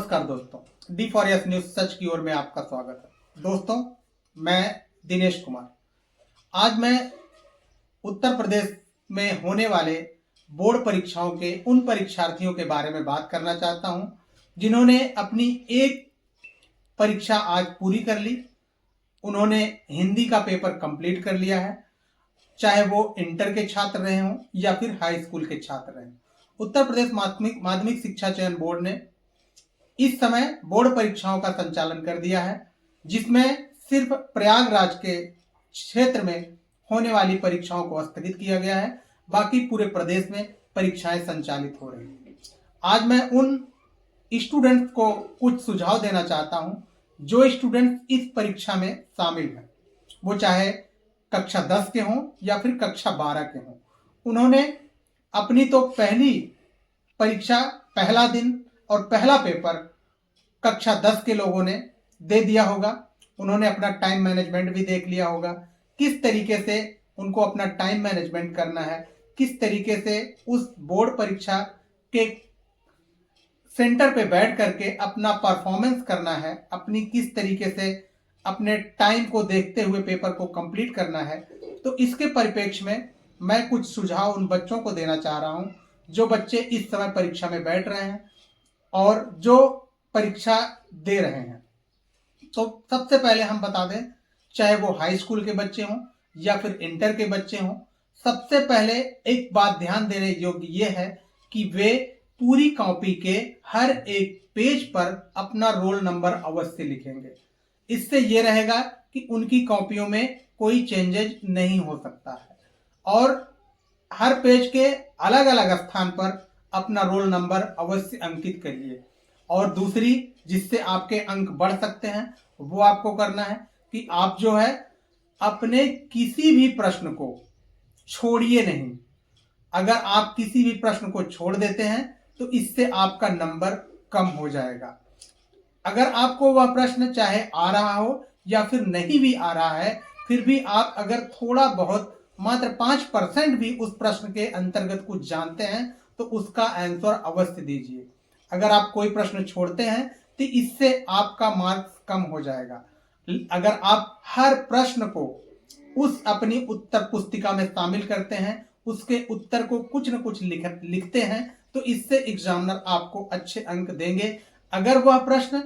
नमस्कार दोस्तों, D for yes news सच की ओर में आपका स्वागत है। दोस्तों, मैं दिनेश कुमार आज मैं उत्तर प्रदेश में होने वाले बोर्ड परीक्षाओं के उन परीक्षार्थियों के बारे में बात करना चाहता हूं जिन्होंने अपनी एक परीक्षा आज पूरी कर ली। उन्होंने हिंदी का पेपर कंप्लीट कर लिया है, चाहे वो इंटर के छात्र रहे हों या फिर हाई स्कूल के छात्र रहे हों। उत्तर प्रदेश माध्यमिक शिक्षा चयन बोर्ड ने इस समय बोर्ड परीक्षाओं का संचालन कर दिया है, जिसमें सिर्फ प्रयागराज के क्षेत्र में होने वाली परीक्षाओं को स्थगित किया गया है। बाकी पूरे प्रदेश में परीक्षाएं संचालित हो रही हैं। आज मैं उन स्टूडेंट्स को कुछ सुझाव देना चाहता हूं जो स्टूडेंट्स इस परीक्षा में शामिल हैं, वो चाहे कक्षा 10 के हों या फिर कक्षा 12 के हों। उन्होंने अपनी तो पहली परीक्षा, पहला दिन और पहला पेपर कक्षा 10 के लोगों ने दे दिया होगा। उन्होंने अपना टाइम मैनेजमेंट भी देख लिया होगा, किस तरीके से उनको अपना टाइम मैनेजमेंट करना है, किस तरीके से उस बोर्ड परीक्षा के सेंटर पे बैठ करके अपना परफॉर्मेंस करना है, अपनी किस तरीके से अपने टाइम को देखते हुए पेपर को कंप्लीट करना है। तो इसके परिप्रेक्ष्य में मैं कुछ सुझाव उन बच्चों को देना चाह रहा हूं जो बच्चे इस समय परीक्षा में बैठ रहे हैं और जो परीक्षा दे रहे हैं। तो सबसे पहले हम बता दें, चाहे वो हाई स्कूल के बच्चे हों या फिर इंटर के बच्चे हों, सबसे पहले एक बात ध्यान देने योग्य ये है कि वे पूरी कॉपी के हर एक पेज पर अपना रोल नंबर अवश्य लिखेंगे। इससे ये रहेगा कि उनकी कॉपियों में कोई चेंजेज नहीं हो सकता है और हर पेज के अलग अलग स्थान पर अपना रोल नंबर अवश्य अंकित करिए। और दूसरी, जिससे आपके अंक बढ़ सकते हैं, वो आपको करना है कि आप जो है अपने किसी भी प्रश्न को छोड़िए नहीं। अगर आप किसी भी प्रश्न को छोड़ देते हैं तो इससे आपका नंबर कम हो जाएगा। अगर आपको वह प्रश्न चाहे आ रहा हो या फिर नहीं भी आ रहा है, फिर भी आप अगर थोड़ा बहुत मात्र 5% भी उस प्रश्न के अंतर्गत कुछ जानते हैं तो उसका आंसर अवश्य दीजिए। अगर आप कोई प्रश्न छोड़ते हैं तो इससे आपका मार्क्स कम हो जाएगा। अगर आप हर प्रश्न को उस अपनी उत्तर पुस्तिका में शामिल करते हैं, उसके उत्तर को कुछ न कुछ लिखते हैं, तो इससे एग्जामिनर आपको अच्छे अंक देंगे। अगर वह प्रश्न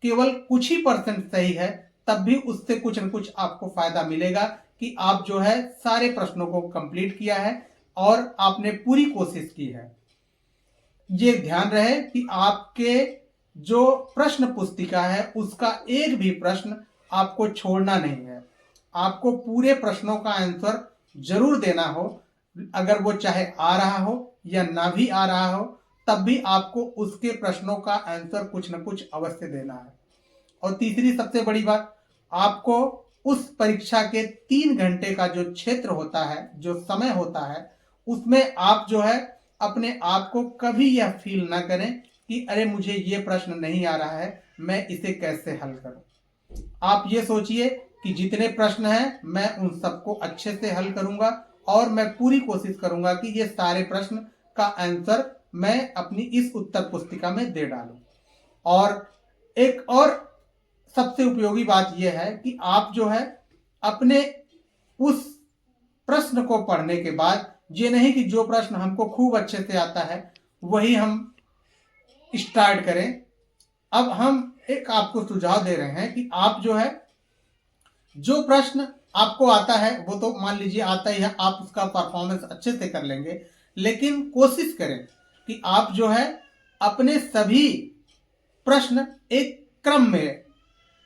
केवल कुछ ही % सही है, तब भी उससे कुछ न कुछ आपको फायदा मिलेगा कि आप जो है सारे प्रश्नों को कंप्लीट किया है और आपने पूरी कोशिश की है। ये ध्यान रहे कि आपके जो प्रश्न पुस्तिका है उसका एक भी प्रश्न आपको छोड़ना नहीं है। आपको पूरे प्रश्नों का आंसर जरूर देना हो, अगर वो चाहे आ रहा हो या ना भी आ रहा हो, तब भी आपको उसके प्रश्नों का आंसर कुछ न कुछ अवश्य देना है। और तीसरी सबसे बड़ी बात, आपको उस परीक्षा के 3 घंटे का जो क्षेत्र होता है, जो समय होता है, उसमें आप जो है अपने आप को कभी यह फील ना करें कि अरे मुझे ये प्रश्न नहीं आ रहा है, मैं इसे कैसे हल करूं। आप ये सोचिए कि जितने प्रश्न हैं मैं उन सबको अच्छे से हल करूंगा और मैं पूरी कोशिश करूंगा कि ये सारे प्रश्न का आंसर मैं अपनी इस उत्तर पुस्तिका में दे डालूं। और एक और सबसे उपयोगी बात यह है कि आप जो है अपने उस प्रश्न को पढ़ने के बाद ये नहीं कि जो प्रश्न हमको खूब अच्छे से आता है वही हम स्टार्ट करें। अब हम एक आपको सुझाव दे रहे हैं कि आप जो है जो प्रश्न आपको आता है वो तो मान लीजिए आता ही है, आप उसका परफॉर्मेंस अच्छे से कर लेंगे, लेकिन कोशिश करें कि आप जो है अपने सभी प्रश्न एक क्रम में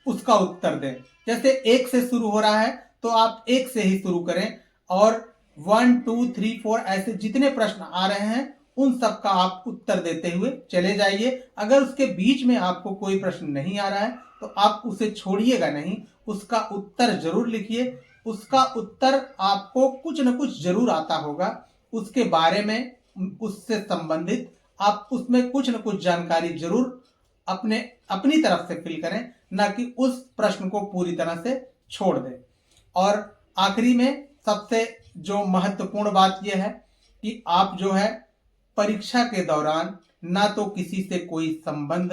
उसका उत्तर दें। जैसे 1 से शुरू हो रहा है तो आप 1 से ही शुरू करें और 1 2 3 4 ऐसे जितने प्रश्न आ रहे हैं उन सब का आप उत्तर देते हुए चले जाइए। अगर उसके बीच में आपको कोई प्रश्न नहीं आ रहा है तो आप उसे छोड़िएगा नहीं, उसका उत्तर जरूर लिखिए। उसका उत्तर आपको कुछ न कुछ जरूर आता होगा, उसके बारे में, उससे संबंधित आप उसमें कुछ न कुछ जानकारी जरूर अपनी तरफ से फिल करें, ना कि उस प्रश्न को पूरी तरह से छोड़ दें। और आखिरी में सबसे जो महत्वपूर्ण बात यह है कि आप जो है परीक्षा के दौरान ना तो किसी से कोई संबंध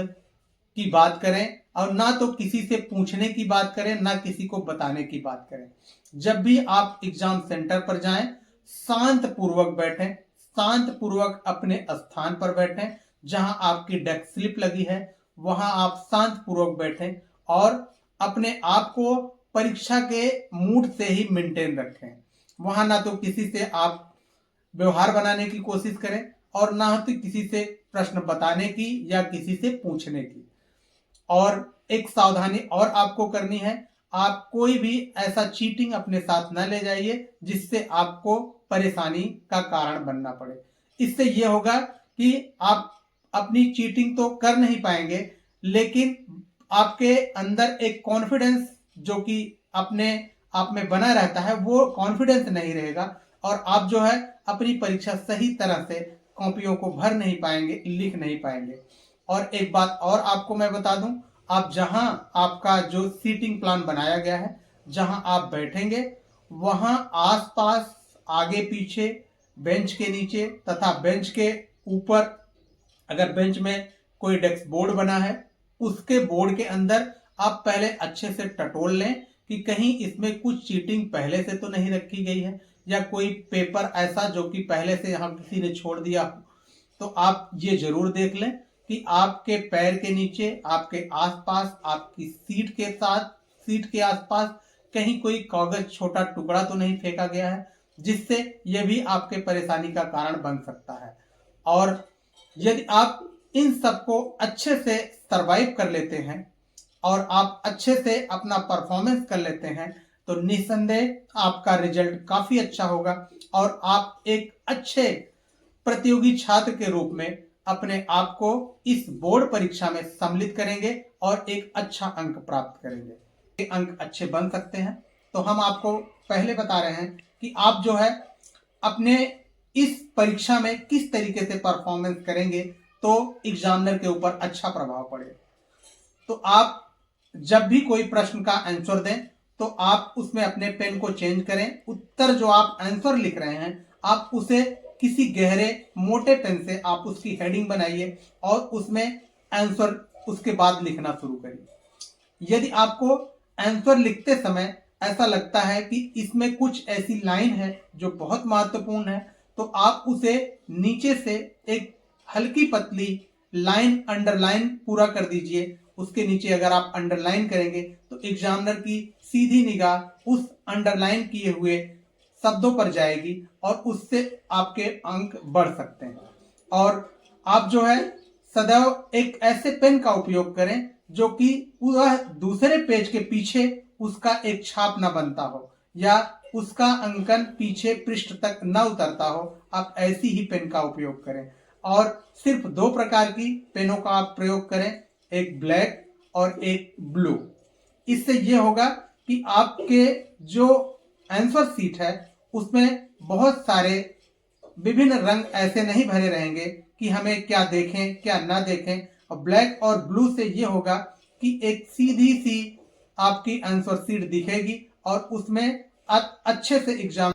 की बात करें और ना तो किसी से पूछने की बात करें, ना किसी को बताने की बात करें। जब भी आप एग्जाम सेंटर पर जाएं, शांत पूर्वक बैठें, शांत पूर्वक अपने स्थान पर बैठें। जहां आपकी डेस्क स्लिप लगी है वहां आप शांत पूर्वक बैठें और अपने आप को परीक्षा के मूड से ही मेंटेन रखें। वहां ना तो किसी से आप व्यवहार बनाने की कोशिश करें और ना तो किसी से प्रश्न बताने की या किसी से पूछने की। और एक सावधानी और आपको करनी है, आप कोई भी ऐसा चीटिंग अपने साथ न ले जाइए जिससे आपको परेशानी का कारण बनना पड़े। इससे यह होगा कि आप अपनी चीटिंग तो कर नहीं पाएंगे, लेकिन आपके अंदर एक कॉन्फिडेंस जो कि अपने आप में बना रहता है वो कॉन्फिडेंस नहीं रहेगा और आप जो है अपनी परीक्षा सही तरह से कॉपियों को भर नहीं पाएंगे, लिख नहीं पाएंगे। और एक बात और आपको मैं बता दूं, आप जहां आपका जो सीटिंग प्लान बनाया गया है, जहां आप बैठेंगे वहां आसपास, आगे पीछे, बेंच के नीचे तथा बेंच के ऊपर, अगर बेंच में कोई डेस्क बोर्ड बना है उसके बोर्ड के अंदर आप पहले अच्छे से टटोल लें कि कहीं इसमें कुछ चीटिंग पहले से तो नहीं रखी गई है या कोई पेपर ऐसा जो कि पहले से हम किसी ने छोड़ दिया हो। तो आप ये जरूर देख लें कि आपके पैर के नीचे, आपके आसपास, आपकी सीट के आसपास कहीं कोई कागज छोटा टुकड़ा तो नहीं फेंका गया है, जिससे यह भी आपके परेशानी का कारण बन सकता है। और यदि आप इन सबको अच्छे से सरवाइव कर लेते हैं और आप अच्छे से अपना परफॉर्मेंस कर लेते हैं तो निस्संदेह आपका रिजल्ट काफी अच्छा होगा और आप एक अच्छे प्रतियोगी छात्र के रूप में अपने आप को इस बोर्ड परीक्षा में सम्मिलित करेंगे और एक अच्छा अंक प्राप्त करेंगे। अंक अच्छे बन सकते हैं तो हम आपको पहले बता रहे हैं कि आप जो है अपने इस परीक्षा में किस तरीके से परफॉर्मेंस करेंगे तो एग्जामिनर के ऊपर अच्छा प्रभाव पड़े। तो आप जब भी कोई प्रश्न का आंसर दें तो आप उसमें अपने पेन को चेंज करें। उत्तर जो आप आंसर लिख रहे हैं आप उसे किसी गहरे मोटे पेन से आप उसकी हेडिंग बनाइए और उसमें आंसर उसके बाद लिखना शुरू करिए। यदि आपको आंसर लिखते समय ऐसा लगता है कि इसमें कुछ ऐसी लाइन है जो बहुत महत्वपूर्ण है तो आप उसे नीचे से एक हल्की पतली लाइन, अंडरलाइन पूरा कर दीजिए। उसके नीचे अगर आप अंडरलाइन करेंगे तो एग्जामिनर की सीधी निगाह उस अंडरलाइन किए हुए शब्दों पर जाएगी और उससे आपके अंक बढ़ सकते हैं। और आप जो है सदैव एक ऐसे पेन का उपयोग करें जो कि वह दूसरे पेज के पीछे उसका एक छाप ना बनता हो या उसका अंकन पीछे पृष्ठ तक न उतरता हो। आप ऐसी ही पेन का उपयोग करें और सिर्फ 2 प्रकार की पेनों का आप प्रयोग करें, एक ब्लैक और एक ब्लू। इससे यह होगा कि आपके जो आंसर सीट है उसमें बहुत सारे विभिन्न रंग ऐसे नहीं भरे रहेंगे कि हमें क्या देखें क्या ना देखें। और ब्लैक और ब्लू से यह होगा कि एक सीधी सी आपकी आंसर सीट दिखेगी और उसमें अच्छे से एग्जाम